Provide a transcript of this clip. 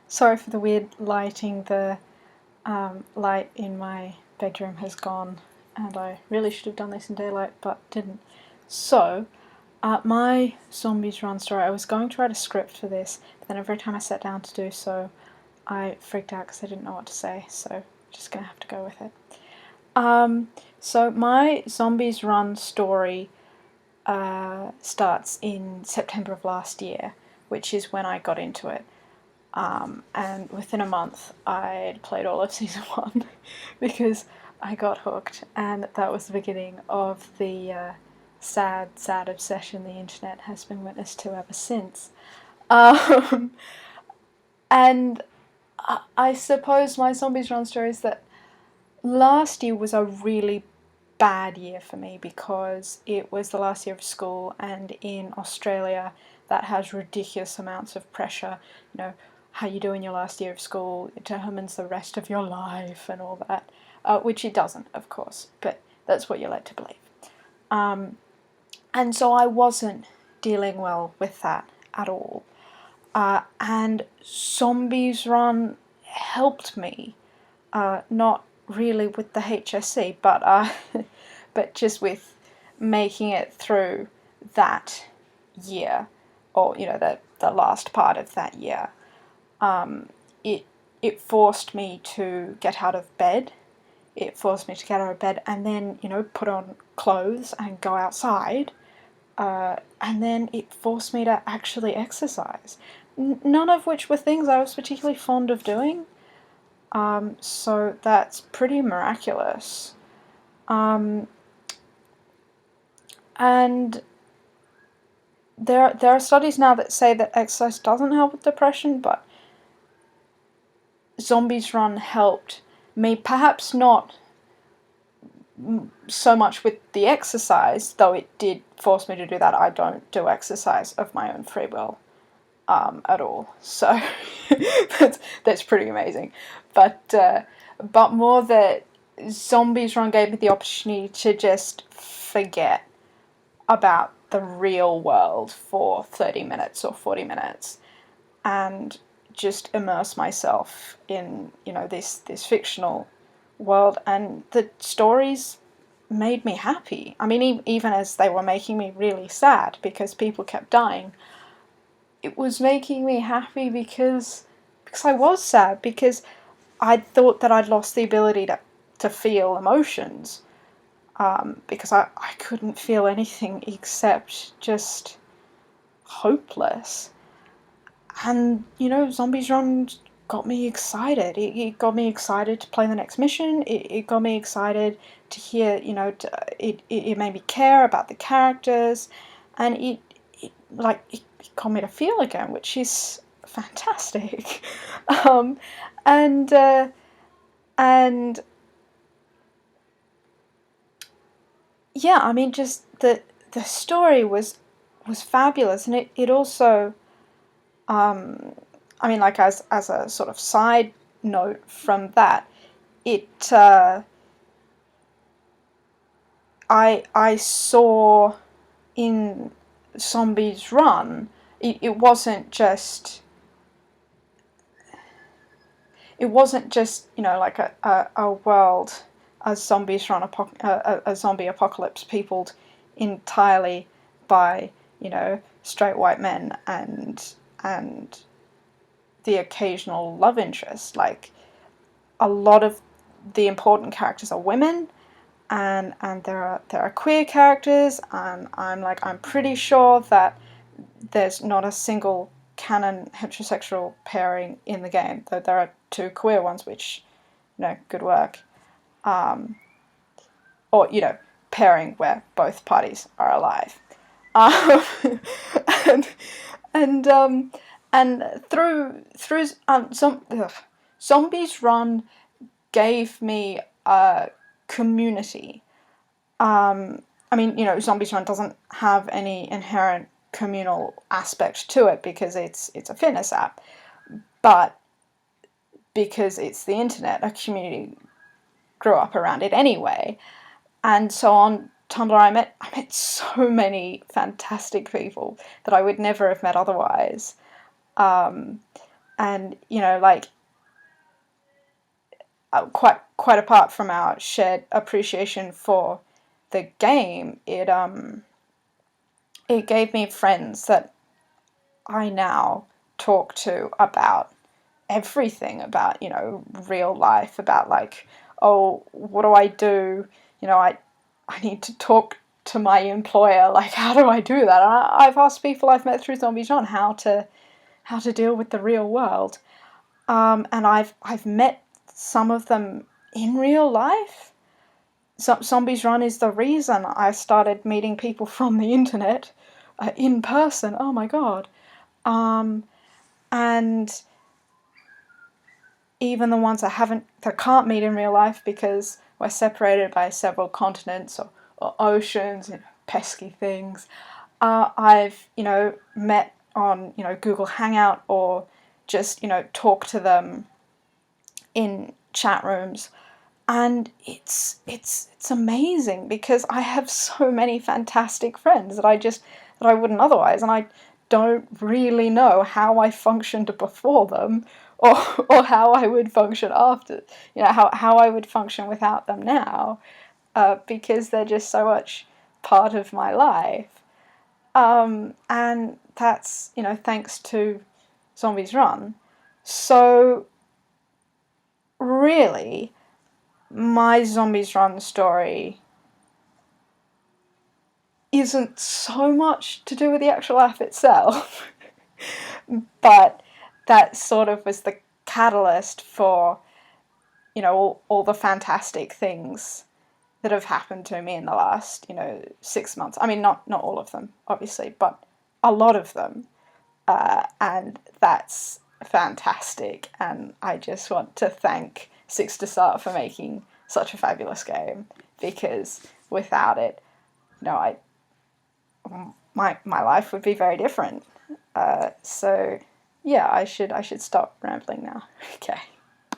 Sorry for the weird lighting. The light in my bedroom has gone, and I really should have done this in daylight, but didn't. So, my Zombies Run story, I was going to write a script for this, but then every time I sat down to do so, I freaked out because I didn't know what to say, so just gonna have to go with it. So my Zombies Run story starts in September of last year, which is when I got into it. And within a month, I'd played all of season 1 because I got hooked, and that was the beginning of the sad obsession the internet has been witness to ever since. Um, and I suppose my Zombies Run story is that last year was a really bad year for me because it was the last year of school, and in Australia that has ridiculous amounts of pressure. You know, how you do in your last year of school determines the rest of your life and all that, which it doesn't, of course, but that's what you're led to believe. And so I wasn't dealing well with that at all. And Zombies Run helped me, not really with the HSC, but just with making it through that year, or the last part of that year. It forced me to get out of bed. It forced me to get out of bed and then put on clothes and go outside. And then it forced me to actually exercise. None of which were things I was particularly fond of doing. So that's pretty miraculous. And there are studies now that say that exercise doesn't help with depression, but Zombies Run helped me, perhaps not so much with the exercise, though it did force me to do that. I don't do exercise of my own free will at all, so that's pretty amazing. But more that Zombies Run gave me the opportunity to just forget about the real world for 30 minutes or 40 minutes and just immerse myself in this fictional world, and the stories made me happy. I mean, even as they were making me really sad because people kept dying, it was making me happy because I was sad, because I thought that I'd lost the ability to feel emotions, because I couldn't feel anything except just hopeless. And, Zombies Run got me excited. It got me excited to play the next mission. It got me excited to hear, it made me care about the characters, and it got me to feel again, which is fantastic. And yeah, I mean, just the story was fabulous, and it also, I mean, like, as a sort of side note from that, it I saw in Zombies Run, it wasn't just like a world, a Zombies Run a zombie apocalypse peopled entirely by straight white men and the occasional love interest. Like, a lot of the important characters are women, and there are queer characters, and I'm pretty sure that there's not a single canon heterosexual pairing in the game, though there are 2 queer ones, which, good work. Or, pairing where both parties are alive. And through Zombies Run gave me a community. I mean, Zombies Run doesn't have any inherent communal aspect to it because it's a fitness app, but because it's the internet, a community grew up around it anyway. And so on Tumblr, I met so many fantastic people that I would never have met otherwise. And, you know, like, quite apart from our shared appreciation for the game, it gave me friends that I now talk to about everything, about, you know, real life, about like, oh, what do I do? You know, I need to talk to my employer. Like, how do I do that? I've asked people I've met through Zombies Run how to deal with the real world. And I've met some of them in real life. Zombies Run is the reason I started meeting people from the internet in person. Oh my god. And even the ones that can't meet in real life because we're separated by several continents or oceans, you know, pesky things. I've, you know, met on, you know, Google Hangout, or just, you know, talk to them in chat rooms. And it's amazing because I have so many fantastic friends that I wouldn't otherwise, and I don't really know how I functioned before them, or how I would function after, you know, how I would function without them now, because they're just so much part of my life. And that's, you know, thanks to Zombies Run. So really, my Zombies Run story isn't so much to do with the actual app itself, but that sort of was the catalyst for, you know, all the fantastic things that have happened to me in the last, you know, 6 months. I mean, not all of them, obviously, but a lot of them. And that's fantastic. And I just want to thank Six to Start for making such a fabulous game, because without it, you know, my life would be very different. So yeah, I should stop rambling now. Okay.